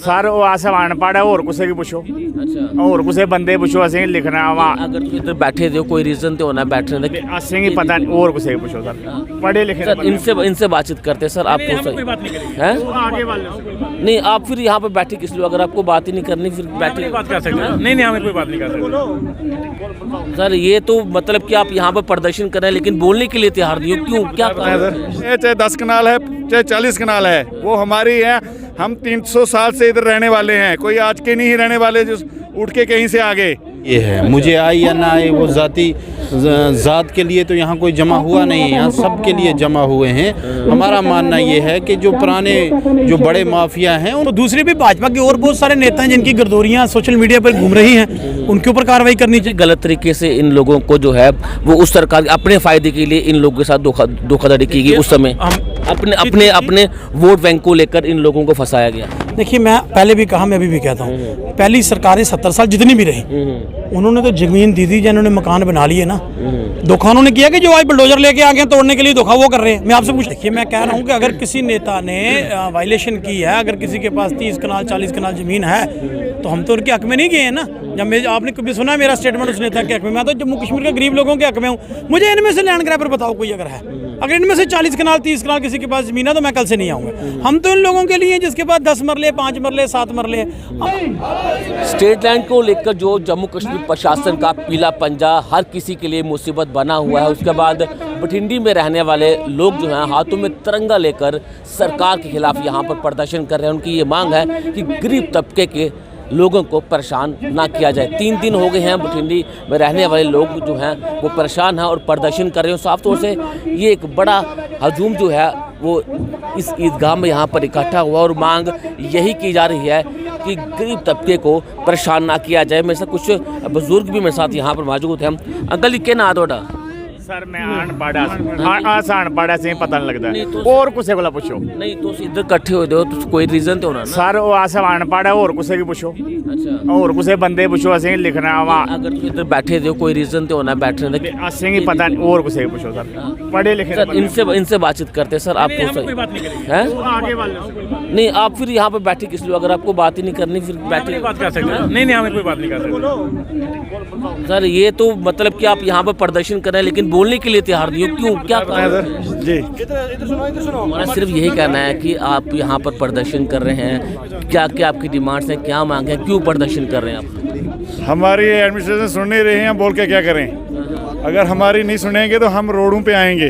Sir वो अस अनपढ़ है, और कुछ की पूछो, अच्छा और कुछ बंदे पूछो, असें लिखना वा अगर तुम इधर बैठे थे कोई रीजन तो होना बैठने का। असें ही पता नहीं, और कुछ की पूछो सर, पढ़े लिखे सर इनसे बातचीत करते हैं सर, आपको हैं आगे वाले नहीं आप फिर यहाँ पे बैठे किस लिए, अगर आपको बात ही नहीं करनी फिर बैठे बात कर सकते हैं। नहीं हमें कोई बात नहीं कर सकते सर। ये तो मतलब कि आप यहाँ पे प्रदर्शन कर रहे हैं लेकिन बोलने के लिए तैयार नहीं हो, क्यों, क्या कारण? ये चाहे 10 कनाल है चाहे 40 कनाल है, वो हमारी है। हम 300 साल से इधर रहने वाले हैं, कोई आज के नहीं रहने वाले जो उठ के कहीं से आ गए। ये है, मुझे आए या ना आए वो ज़ात के लिए तो यहाँ कोई जमा हुआ नहीं है, यहाँ सब के लिए जमा हुए हैं। हमारा मानना ये है कि जो पुराने जो बड़े माफिया हैं तो दूसरी भी भाजपा के और बहुत सारे नेता हैं जिनकी गर्दोरियां सोशल मीडिया पर घूम रही हैं, उनके ऊपर कार्रवाई करनी चाहिए। गलत तरीके से इन लोगों को जो है वो उस सरकार अपने फायदे के लिए इन लोगों के साथ धोखाधड़ी की गई। उस समय अपने वोट बैंक को लेकर इन लोगों को फंसाया गया। देखिए मैं पहले भी कहा, मैं अभी भी कहता हूँ, पहली सरकारें 70 साल जितनी भी रही उन्होंने तो जमीन दी थी, जिन्होंने मकान बना लिए ना। धोखा उन्होंने किया कि जो आज बुलडोजर लेके आ गए तोड़ने के लिए धोखा वो कर रहे हैं। मैं आपसे पूछ, देखिए मैं कह रहा हूँ कि अगर किसी नेता ने वायलेशन की है, अगर किसी के पास 30 कनाल 40 कनाल जमीन है तो हम तो उनके हक में नहीं गए हैं ना। जब आपने कभी सुना मेरा स्टेटमेंट उस नेता के हक में? मैं तो जम्मू कश्मीर के गरीब लोगों के हक में हूँ। मुझे इनमें से लैंड ग्रैबर बताओ कोई अगर है, अगर इनमें से 40 कनाल 30 कनाल किसी के पास जमीन है तो मैं कल से नहीं आऊँगा। हम तो इन लोगों के लिए जिसके पास 10 मरले 5 मरले 7 मरले। स्टेट लैंड को लेकर जो जम्मू कश्मीर प्रशासन का पीला पंजा हर किसी के लिए मुसीबत बना हुआ है। उसके बाद बठिंडी में रहने वाले लोग जो हैं हाथों में तिरंगा लेकर सरकार के खिलाफ यहाँ पर प्रदर्शन कर रहे हैं। उनकी ये मांग है कि गरीब तबके के लोगों को परेशान ना किया जाए। 3 दिन हो गए हैं बठिंडी में रहने वाले लोग जो हैं वो परेशान हैं और प्रदर्शन कर रहे हैं। साफ तौर से ये एक बड़ा हजूम जो है वो इस ईदगाह में यहाँ पर इकट्ठा हुआ और मांग यही की जा रही है कि गरीब तबके को परेशान ना किया जाए। मेरे साथ कुछ बुजुर्ग भी मेरे साथ यहाँ पर मौजूद हैं। अंकल जी क्या ना थोड़ा? सर मैं अनपढ़ से पता नहीं लगता, और कुछ को पूछो। नहीं तो इधर इकट्ठे हो तो कोई रीजन तो होना। सर वो अस अनपढ़ है, और कुछ की पूछो, अच्छा और कुछ बंदे पूछो, असें लिखना वा अगर तुम इधर बैठे थे कोई रीजन तो होना बैठने का। असें ही पता नहीं, और कुछ की पूछो सर, पढ़े लिखे। सर इनसे बातचीत करते हैं सर, आपको हैं आगे वाले नहीं आप फिर यहाँ पे बैठे किस लिए, अगर आपको बात ही नहीं करनी फिर बैठे बात कर सकते हैं। नहीं हमें कोई बात नहीं कर सकते सर। ये तो मतलब कि आप यहाँ पर प्रदर्शन कर रहे हैं लेकिन बोलने के लिए तैयार नहीं हो, क्यों, क्या कारण? जी हमारा सिर्फ यही कहना है कि आप यहाँ पर प्रदर्शन कर रहे हैं, क्या क्या आपकी डिमांड्स हैं, क्या मांग है, क्यों प्रदर्शन कर रहे हैं आप? हमारी एडमिनिस्ट्रेशन सुन नहीं रही है, बोल के क्या करें? अगर हमारी नहीं सुनेंगे तो हम रोडों पे आएंगे।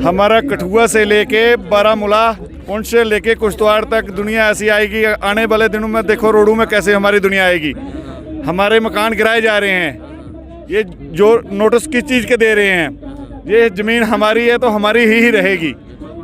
हमारा कठुआ से लेके बारामूला पुंछ से लेके कुश्तवाड़ तक दुनिया ऐसी आएगी। आने वाले दिनों में देखो रोडों में कैसे हमारी दुनिया आएगी। हमारे मकान गिराए जा रहे हैं, ये जो नोटिस किस चीज़ के दे रहे हैं? ये ज़मीन हमारी है तो हमारी ही रहेगी,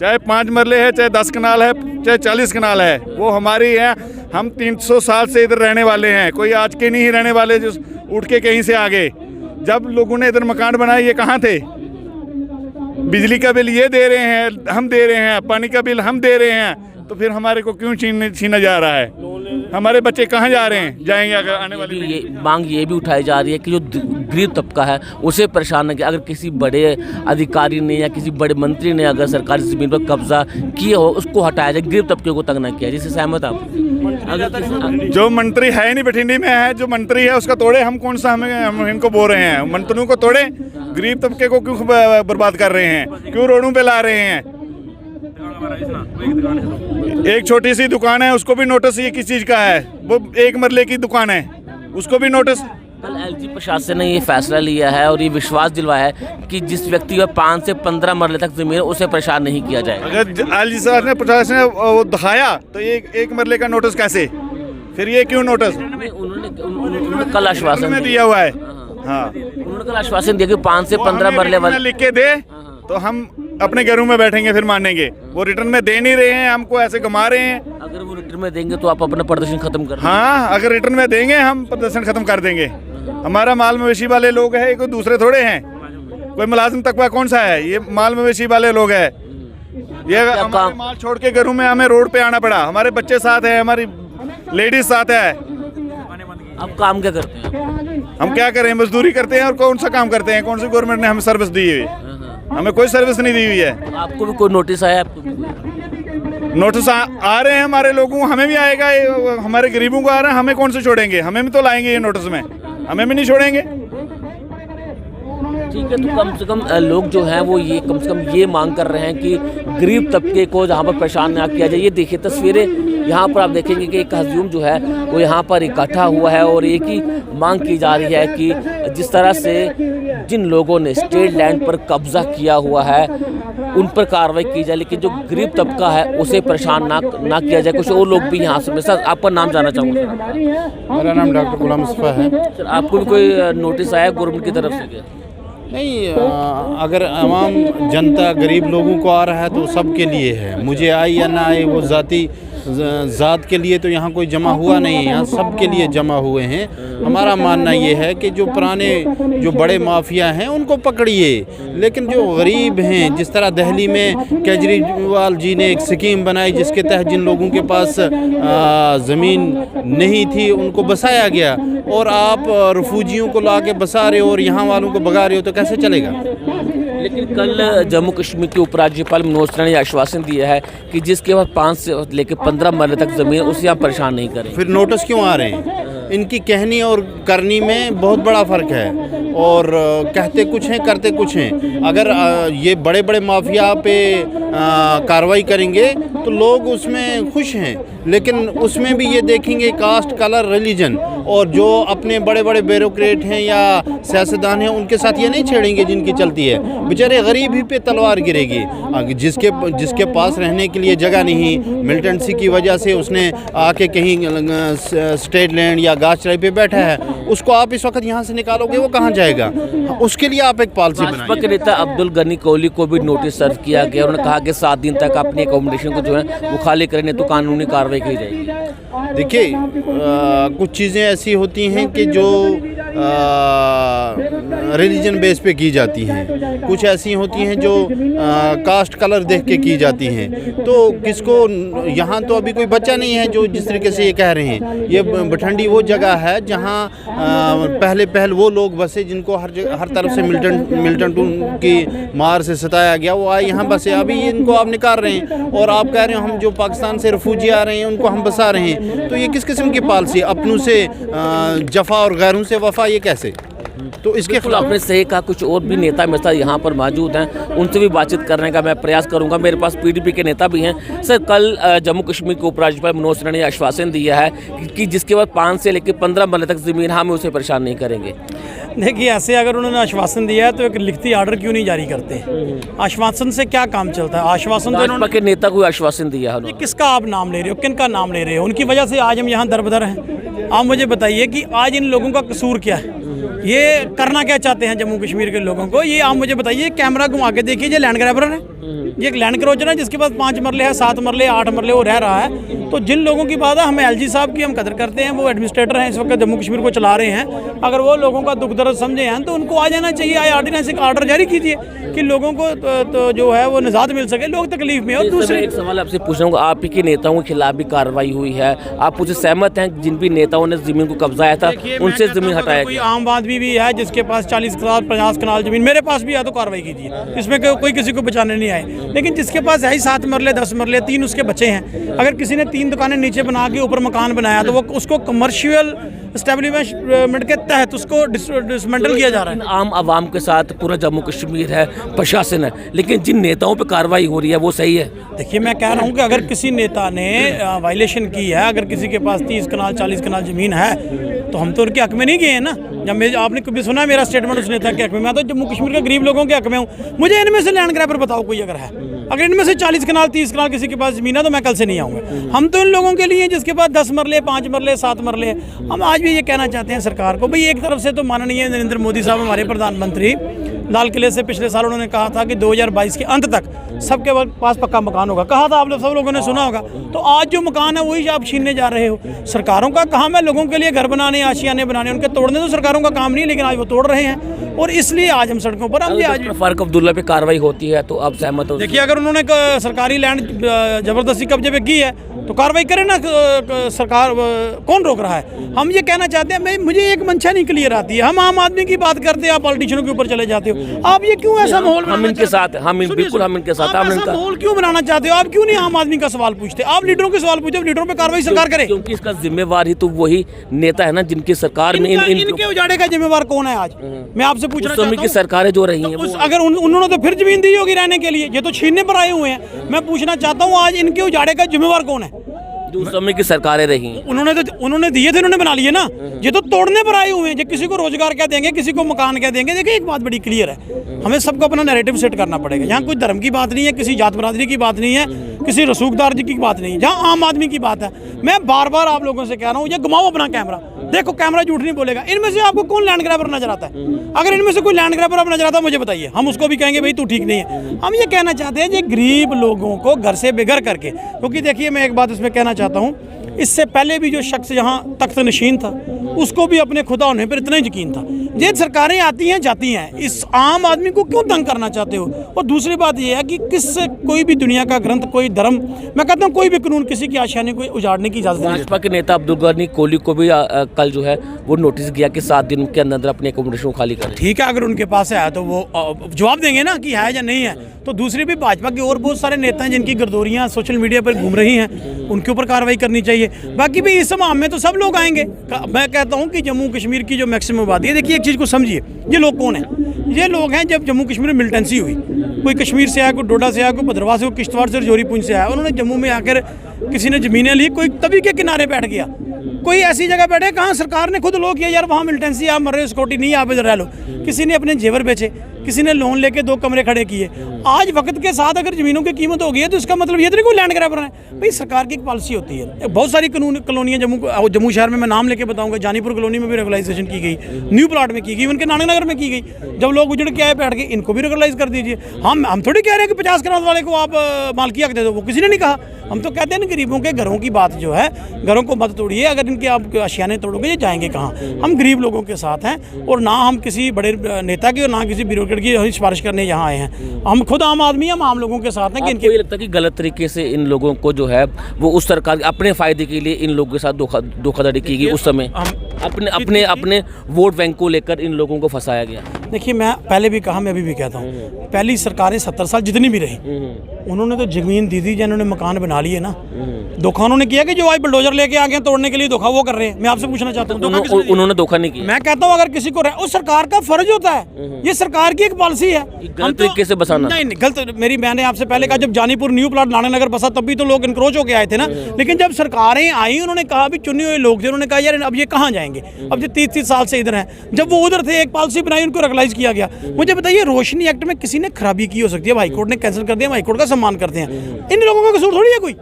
चाहे 5 मरले है चाहे 10 कनाल है चाहे 40 कनाल है, वो हमारी है। हम 300 साल से इधर रहने वाले हैं, कोई आज के नहीं रहने वाले जो उठ के कहीं से आ गए। जब लोगों ने इधर मकान बनाए ये कहाँ थे? बिजली का बिल ये दे रहे हैं, हम दे रहे हैं, पानी का बिल हम दे रहे हैं, तो फिर हमारे को क्यों छीना जा रहा है? हमारे बच्चे कहाँ जा रहे हैं, जाएंगे अगर आने वाली? ये मांग ये भी उठाई जा रही है कि जो गरीब तबका है उसे परेशान न किया। अगर किसी बड़े अधिकारी ने या किसी बड़े मंत्री ने अगर सरकारी ज़मीन पर कब्जा किया हो उसको हटाया जाए, गरीब तबके को तंग न किया। जिससे सहमत आप? अगर जो मंत्री है नहीं बठिंडी में है, जो मंत्री है उसका तोड़े, हम कौन सा हम इनको बोल रहे हैं? मंत्रियों को तोड़े, गरीब तबके को क्यों बर्बाद कर रहे हैं, क्यों रोडों पे ला रहे हैं? एक छोटी सी दुकान है उसको भी नोटिस, ये किस चीज़ का है? वो 1 मरले की दुकान है, उसको भी नोटिस। कल एलजी प्रशासन ने ये फैसला लिया है और ये विश्वास दिलवाया है कि जिस व्यक्ति को 5 से 15 मरले तक जमीन है उसे परेशान नहीं किया जाएगा। अगर एलजी साहब ने प्रशासन ने वो दिखाया तो ये 1 मरले का नोटिस कैसे? फिर ये क्यों नोटिस? उन्होंने कल आश्वासन दिया हुआ है। हाँ, उन्होंने कल आश्वासन दिया कि 5 से 15 मरले वाले लिख के दे तो हम अपने घरों में बैठेंगे फिर मानेंगे। वो रिटर्न में दे नहीं रहे हैं, हमको ऐसे घुमा रहे हैं। अगर वो रिटर्न में देंगे तो आप अपना प्रदर्शन खत्म कर? हाँ, अगर रिटर्न में देंगे हम प्रदर्शन खत्म कर देंगे। हमारा माल मवेशी वाले लोग हैं, कोई दूसरे थोड़े हैं। कोई मुलाजिम तकवा कौन सा है? ये माल मवेशी वाले लोग हैं। ये हमारे माल छोड़ के घरों में हमें रोड पे आना पड़ा। हमारे बच्चे साथ है, हमारी लेडीज साथ है। अब काम क्या करते हैं? हम क्या करें? मजदूरी करते हैं। और कौन सा काम करते हैं? कौन सी गवर्नमेंट ने हमें सर्विस दी हुई? हमें कोई सर्विस नहीं दी हुई है। आपको भी कोई नोटिस आया? आपको नोटिस आ रहे हैं हमारे लोगों को, हमें भी आएगा, हमारे गरीबों को आ रहा है, हमें कौन से छोड़ेंगे, हमें भी तो लाएंगे ये नोटिस में, हमें भी नहीं छोड़ेंगे। ठीक है, तो कम से कम लोग जो हैं वो ये कम से कम ये मांग कर रहे हैं कि गरीब तबके को जहाँ पर परेशान ना किया जाए। ये देखिए तस्वीरें, यहाँ पर आप देखेंगे कि एक हजूम जो है वो यहाँ पर इकट्ठा हुआ है और एक ही मांग की जा रही है कि जिस तरह से जिन लोगों ने स्टेट लैंड पर कब्जा किया हुआ है उन पर कार्रवाई की जाए, लेकिन जो गरीब तबका है उसे परेशान ना किया जाए। कुछ और लोग भी यहाँ से, सर आपका नाम जानना चाहूँगा। मेरा नाम डॉक्टर गुलाम मुस्तफा है। सर आपको भी कोई नोटिस आया गवर्नमेंट की तरफ से क्या? नहीं, अगर आवाम जनता गरीब लोगों को आ रहा है तो सबके लिए है। मुझे आए या ना आए, वो ज़ात के लिए तो यहाँ कोई जमा हुआ नहीं है, यहाँ सबके लिए जमा हुए हैं। हमारा मानना ये है कि जो पुराने जो बड़े माफिया हैं उनको पकड़िए, लेकिन जो गरीब हैं, जिस तरह दिल्ली में केजरीवाल जी ने एक स्कीम बनाई जिसके तहत जिन लोगों के पास ज़मीन नहीं थी उनको बसाया गया, और आप रिफ्यूजियों को ला के बसा रहे हो और यहाँ वालों को भगा रहे हो, तो कैसे चलेगा? लेकिन कल जम्मू कश्मीर के उपराज्यपाल मनोज सिन्हा ने आश्वासन दिया है कि जिसके बाद 5 से लेकर 15 मरले तक ज़मीन उसे आप परेशान नहीं करें। फिर नोटिस क्यों आ रहे हैं? इनकी कहनी और करनी में बहुत बड़ा फ़र्क है, और कहते कुछ हैं करते कुछ हैं। अगर ये बड़े बड़े माफिया पे कार्रवाई करेंगे तो लोग उसमें खुश हैं, लेकिन उसमें भी ये देखेंगे कास्ट, कलर, रिलीजन, और जो अपने बड़े बड़े ब्यूरोक्रेट हैं या सियासतदान हैं उनके साथ ये नहीं छेड़ेंगे जिनकी चलती है। बेचारे गरीब ही पे तलवार गिरेगी। जिसके पास रहने के लिए जगह नहीं, मिलिटेंसी की वजह से उसने आके कहीं स्टेट लैंड या गाछराई पे बैठा है, उसको आप इस वक्त यहाँ से निकालोगे, वो कहाँ जाएगा? उसके लिए आप एक पॉलिसी बनाइए। भाजपा के नेता अब्दुल गनी कोहली को भी नोटिस सर्व किया गया। उन्होंने कहा कि 7 दिन तक अपनी अकोमोडेशन को जो है वो खाली करें, तो कानूनी कार्रवाई की जाएगी। देखिए, कुछ चीज़ें ऐसी होती हैं कि जो रिलीजन बेस पे की जाती हैं, कुछ ऐसी होती हैं जो कास्ट कलर देख के की जाती हैं। तो किसको, यहाँ तो अभी कोई बच्चा नहीं है जो जिस तरीके से ये कह रहे हैं। ये भटंडी वो जगह है जहाँ पहले वो लोग बसे जिनको हर तरफ से मिलिटेंट की मार से सताया गया, वो आए यहाँ बसे। अभी इनको आप निकाल रहे हैं और आप कह रहे हो हम जो पाकिस्तान से रिफ्यूजी आ रहे हैं उनको हम बसा रहे हैं। तो ये किस किस्म की पॉलिसी? अपनों से जफा और गैरों से वफा, ये कैसे? तो इसके खिलाफ आपने सही कहा। कुछ और भी नेता मेरे साथ यहाँ पर मौजूद हैं, उनसे भी बातचीत करने का मैं प्रयास करूँगा। मेरे पास पीडीपी के नेता भी हैं। सर, कल जम्मू कश्मीर के उपराज्यपाल मनोज सिन्हा ने आश्वासन दिया है कि जिसके बाद 5 से लेकर 15 मरले तक ज़मीन हम उसे परेशान नहीं करेंगे। देखिए, ऐसे अगर उन्होंने आश्वासन दिया है तो एक लिखती आर्डर क्यों नहीं जारी करते? आश्वासन से क्या काम चलता है? आश्वासन तो भाजपा के नेता को आश्वासन दिया है। किसका आप नाम ले रहे हो, किन का नाम ले रहे हो? उनकी वजह से आज हम यहाँ दरबदर हैं। आप मुझे बताइए कि आज इन लोगों का कसूर क्या है? ये करना क्या चाहते हैं जम्मू कश्मीर के लोगों को? ये आप मुझे बताइए, कैमरा घुमा के देखिए, ये लैंड ग्रैबर है, ये एक लैंड क्रोचर है जिसके पास 5 मरले है, 7 मरले, 8 मरले वो रह रहा है। तो जिन लोगों की बात है, हमें एलजी साहब की हम कदर करते हैं, वो एडमिनिस्ट्रेटर हैं, इस वक्त जम्मू कश्मीर को चला रहे हैं। अगर वो लोगों का दुख दर्द समझे हैं तो उनको आ जाना चाहिए। आए ऑर्डिनेंस एक आर्डर जारी कीजिए कि लोगों को तो जो है वो निजात मिल सके, लोग तकलीफ में। और दूसरे एक सवाल आपसे पूछ रहा हूँ, आप ही के नेताओं के खिलाफ भी कार्रवाई हुई है, आप मुझे सहमत हैं? जिन भी नेताओं ने जमीन को कब्जाया था उनसे जमीन हटाया कोई आम आदमी भी है जिसके पास 40 कनाल 50 कनाल जमीन, मेरे पास भी है, तो कार्रवाई कीजिए। इसमें कोई किसी को बचाने नहीं आए। लेकिन जिसके पास है ही 7 मरले, 10 मरले, 3 उसके बच्चे हैं, अगर किसी ने 3 दुकानें नीचे बना के ऊपर मकान बनाया तो वो उसको कमर्शियल एस्टेब्लिशमेंट के तहत उसको डिसमेंटल किया जा रहा है। आम आवाम के साथ पूरा जम्मू कश्मीर है, प्रशासन है, लेकिन जिन नेताओं पे कार्रवाई हो रही है वो सही है? देखिए, मैं कह रहा हूँ कि अगर किसी नेता ने वायलेशन की है, अगर किसी के पास 30 कनाल 40 कनाल ज़मीन है, तो हम तो उनके हक में नहीं गए हैं ना। जब आपने कभी सुना मेरा स्टेटमेंट उस नेता के हक में? मैं तो जम्मू कश्मीर के गरीब लोगों के हक में हूँ। मुझे इनमें से लैंड ग्रैबर बताओ कोई अगर है। अगर इनमें से 40 कनाल 30 कनाल किसी के पास ज़मीन है तो मैं कल से नहीं आऊँगा। हम तो इन लोगों के लिए जिसके पास 10 मरले, 5 मरले, 7 मरले। हम आज भी ये कहना चाहते हैं सरकार को, भाई एक तरफ से तो माननीय नरेंद्र मोदी साहब हमारे प्रधानमंत्री लाल किले से पिछले साल उन्होंने कहा था कि 2022 के अंत तक सबके पास पक्का मकान होगा, कहा था, आप लोग सब लोगों ने सुना होगा। तो आज जो मकान है वही आप छीनने जा रहे हो। सरकारों का काम है लोगों के लिए घर बनाने, आशियाने बनाने, उनके तोड़ने तो सरकारों का काम नहीं, लेकिन आज वो तोड़ रहे हैं और इसलिए आज हम सड़कों पर। हम आज फारूक अब्दुल्ला पे कार्रवाई होती है तो आप सहमत हो? देखिए, अगर उन्होंने सरकारी लैंड जबरदस्ती कब्जे पे की है तो कार्रवाई करें ना, सरकार कौन रोक रहा है? हम ये कहना चाहते हैं, मुझे एक मंशा नहीं क्लियर आती है। हम आम आदमी की बात करते हैं, आप पॉलिटिशियनों के ऊपर चले जाते हो। हो। आप ये क्यों ऐसा माहौल हम इनके साथ, बिल्कुल हम इनके साथ, हम ऐसा माहौल क्यों बनाना चाहते हो? आप क्यों नहीं आम आदमी का सवाल पूछते? आप लीडरों के सवाल पूछो, लीडरों पे कार्रवाई सरकार करे। क्योंकि इसका जिम्मेवार ही तो वही नेता है ना, जिनकी सरकार में इनके उजाड़े का जिम्मेवार कौन है आज? मैं आपसे पूछना चाहता हूं, की सरकारें जो रही हैं, अगर उन्होंने तो फिर जमीन दी होगी रहने के लिए, ये तो छीनने पर आए हुए हैं। मैं पूछना चाहता हूँ आज इनके उजाड़े का जिम्मेवार कौन है? जो उस समय की सरकारें रही हैं, उन्होंने दिए थे, उन्होंने बना लिए ना। ये तो तोड़ने पर आए हुए हैं। जो किसी को रोजगार क्या देंगे, किसी को मकान क्या देंगे। देखिए एक बात बड़ी क्लियर है, हमें सबको अपना नैरेटिव सेट करना पड़ेगा। यहाँ कोई धर्म की बात नहीं है, किसी जात बरादरी की बात नहीं है, किसी रसूखदार जी की बात नहीं है, जहाँ आम आदमी की बात है। मैं बार बार आप लोगों से कह रहा हूँ, ये घुमाओ अपना कैमरा, देखो कैमरा झूठ नहीं बोलेगा। इनमें से आपको कौन लैंड ग्रैबर नजर आता है? अगर इनमें से कोई लैंड ग्रैबर आप नजर आता है मुझे बताइए, हम उसको भी कहेंगे भाई तू ठीक नहीं है। हम ये कहना चाहते हैं, ये गरीब लोगों को घर से बेघर करके, क्योंकि देखिए मैं एक बात इसमें कहना चाहता हूँ, इससे पहले भी जो शख्स यहाँ तख्त नशीन था उसको भी अपने खुदा होने पर इतना यकीन था। ये सरकारें आती हैं जाती हैं, इस आम आदमी को क्यों तंग करना चाहते हो? और दूसरी बात ये है कि कोई भी दुनिया का ग्रंथ, कोई धर्म, मैं कहता हूँ कोई भी कानून किसी की आशानी को उजाड़ने की इजाजत नहीं। भाजपा के नेता अब्दुल गनी कोहली को भी कल जो है वो नोटिस गया कि 7 दिन के अंदर अपने एकोमोडेशन को खाली करें। ठीक है, अगर उनके पास है तो वो जवाब देंगे ना कि है या नहीं है। तो दूसरी भी भाजपा के और बहुत सारे नेता हैं जिनकी गर्दोरियाँ सोशल मीडिया पर घूम रही हैं, उनके ऊपर कार्रवाई करनी चाहिए। बाकी भी इस मामले में तो सब लोग आएंगे। मैं कहता हूँ कि जम्मू कश्मीर की जो मैक्सिमम आबादी है, देखिए एक चीज़ को समझिए, ये लोग कौन हैं? ये लोग हैं जब जम्मू कश्मीर में मिलिटेंसी हुई, कोई कश्मीर से आया, कोई डोडा से आया, कोई भद्रवाह से, कोई किश्तवाड़ से, जोरी पुंछ से आया, उन्होंने जम्मू में आकर किसी ने ज़मीनें ली, कोई तभी के किनारे बैठ गया, कोई ऐसी जगह बैठे कहाँ सरकार ने खुद लो किया यार वहाँ मिलिटेंसी, आप मर रहे हो, सिक्योरिटी नहीं, आप इधर रह लो। किसी ने अपने जेवर बेचे, किसी ने लोन लेके 2 कमरे खड़े किए। आज वक्त के साथ अगर ज़मीनों की कीमत हो गई है तो इसका मतलब ये तो नहीं कोई लैंड ग्रैबर है भाई। सरकार की एक पॉलिसी होती है। बहुत सारी कॉलोनियाँ जम्मू शहर में मैं नाम लेके बताऊंगा, जानीपुर कॉलोनी में भी रेगुलाइजेशन की गई, न्यू प्लाट में की गई, उनके नानक नगर में की गई। जब लोग उजड़ के आए बैठ गए, इनको भी रेगुलाइज कर दीजिए। हम थोड़ी कह रहे हैं कि 50 कनाल वाले को आप मालकियत दे दो, वो किसी ने नहीं कहा। हम तो कहते हैं ना गरीबों के घरों की बात जो है, घरों को मत तोड़िए। अगर इनके आप आशियाने तोड़ोगे ये जाएंगे कहाँ? हम गरीब लोगों के साथ हैं और ना हम किसी बड़े नेता की और ना किसी ब्यूरोक्रेट की सिफारिश करने यहाँ आए हैं। हम खुद आम आदमी, हम आम लोगों के साथ हैं। कि इनको ये लगता है कि गलत तरीके से इन लोगों को जो है वो उस सरकार अपने फायदे के लिए इन लोगों के साथ धोखाधड़ी की गई? उस समय अपने वोट बैंक को लेकर इन लोगों को फंसाया गया। देखिए मैं पहले भी कहा, मैं अभी भी कहता हूँ, पहली सरकारें 70 साल जितनी भी रही, उन्होंने तो जमीन दी थी, जिन्होंने मकान बना लिए ना। धोखा उन्होंने किया कि जो आज बुलडोजर लेके आ गए तोड़ने के लिए, धोखा वो कर रहे हैं। मैं आपसे पूछना चाहता हूँ, उन्होंने धोखा नहीं किया। मैं कहता हूँ अगर किसी को उस सरकार का फर्ज होता है, ये सरकार की एक पॉलिसी है, गलत तरीके से बसाना। नहीं गलत, मैंने आपसे पहले कहा जब जानीपुर न्यू प्लाट नानक नगर बसा तब भी तो लोग इनक्रोच होकर आए थे ना। लेकिन जब सरकारें आई, उन्होंने कहा भी चुने हुए लोग थे, उन्होंने कहा यार अब ये कहाँ जाएंगे, अब ये 30 साल से इधर हैं। जब वो उधर थे, एक पॉलिसी बनाई, उनको रेगुलाइज किया गया। मुझे बताइए रोशनी एक्ट में किसी ने खराबी की हो सकती है? हाईकोर्ट ने कैंसिल कर दिया, हाईकोर्ट का सम्मान करते हैं। इन लोगों का कसूर थोड़ी है कोई।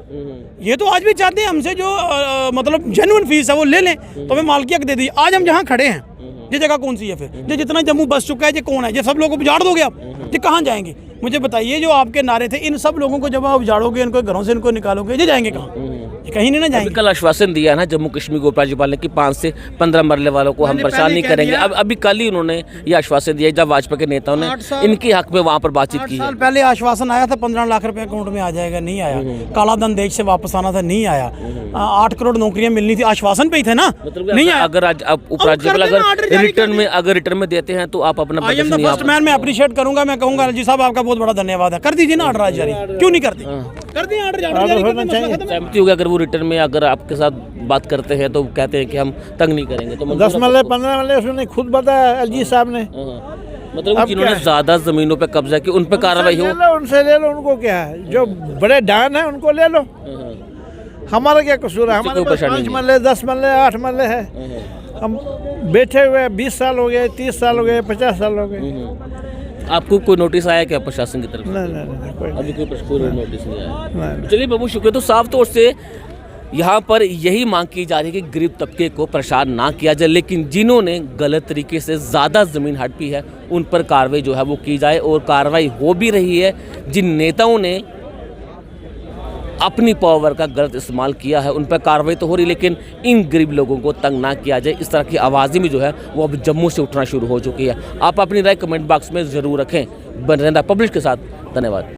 ये तो आज भी चाहते हैं हमसे जो मतलब जेन्युइन फीस है वो ले लें, तो हमें मालकियत दे दी। आज हम जहाँ खड़े हैं ये जगह कौन सी है? फिर ये जितना जम्मू बस चुका है ये कौन है? ये सब लोगों को उजाड़ दोगे आप, ये कहाँ जाएंगे? मुझे बताइए, जो आपके नारे थे, इन सब लोगों को जब आप उजाड़ोगे, इनको घरों से इनको निकालोगे, ये जाएंगे कहाँ? कहीं नहीं ना जाएंगे। कल आश्वासन दिया ना जम्मू कश्मीर को उपराज्यपाल ने कि 5 से 15 मरले वालों को हम परेशान नहीं करेंगे। अब अभी कल ही उन्होंने ये आश्वासन दिया जब भाजपा के नेताओं ने इनके हक में वहाँ पर बातचीत की। 8 साल पहले आश्वासन आया था 15 लाख रुपए अकाउंट में आ जाएगा, नहीं आया। काला धन देश से वापस आना था, नहीं आया। 8 करोड़ नौकरियां मिलनी थी, आश्वासन पे ही थे ना, नहीं आया। अगर आज उपराज्यपाल रिटर्न में देते हैं तो आप अपना फर्स्ट मैन मैं अप्रिशिएट करूंगा। मैं कहूंगा जी साहब आपका बहुत बड़ा धन्यवाद है, कर दीजिए ना ऑर्डर जारी, क्यों नहीं करते? कर दिए ऑर्डर जारी। सहमति होगी अगर वो रिटर्न में अगर आपके साथ बात करते हैं तो कहते हैं कि हम तंग नहीं करेंगे, तो 10 मरले 15 मरले उसने खुद बताया एलजी साहब ने। मतलब जिन्होंने ज्यादा जमीनों पे कब्जा की उन पे कार्रवाई हो, उनसे ले लो, उनको क्या है? जो बड़े डान है उनको ले लो, हमारा क्या कसूर है? हमारे पास 5 मरले 10 मरले 8 मरले है, हम बैठे हुए 20 साल हो गए, 30 साल हो गए, 50 साल हो गए। आपको कोई नोटिस आया क्या प्रशासन की तरफ? नहीं, अभी कोई नोटिस नहीं आया। चलिए बहुत शुक्रिया। तो साफ तौर से यहाँ पर यही मांग की जा रही है कि गरीब तबके को परेशान ना किया जाए, लेकिन जिन्होंने गलत तरीके से ज़्यादा ज़मीन हड़पी है उन पर कार्रवाई जो है वो की जाए। और कार्रवाई हो भी रही है। जिन नेताओं ने अपनी पावर का गलत इस्तेमाल किया है उन पर कार्रवाई तो हो रही, लेकिन इन गरीब लोगों को तंग ना किया जाए। इस तरह की आवाज़ें भी जो है वो अब जम्मू से उठना शुरू हो चुकी है। आप अपनी राय कमेंट बॉक्स में ज़रूर रखें। बने रहना पब्लिश के साथ। धन्यवाद।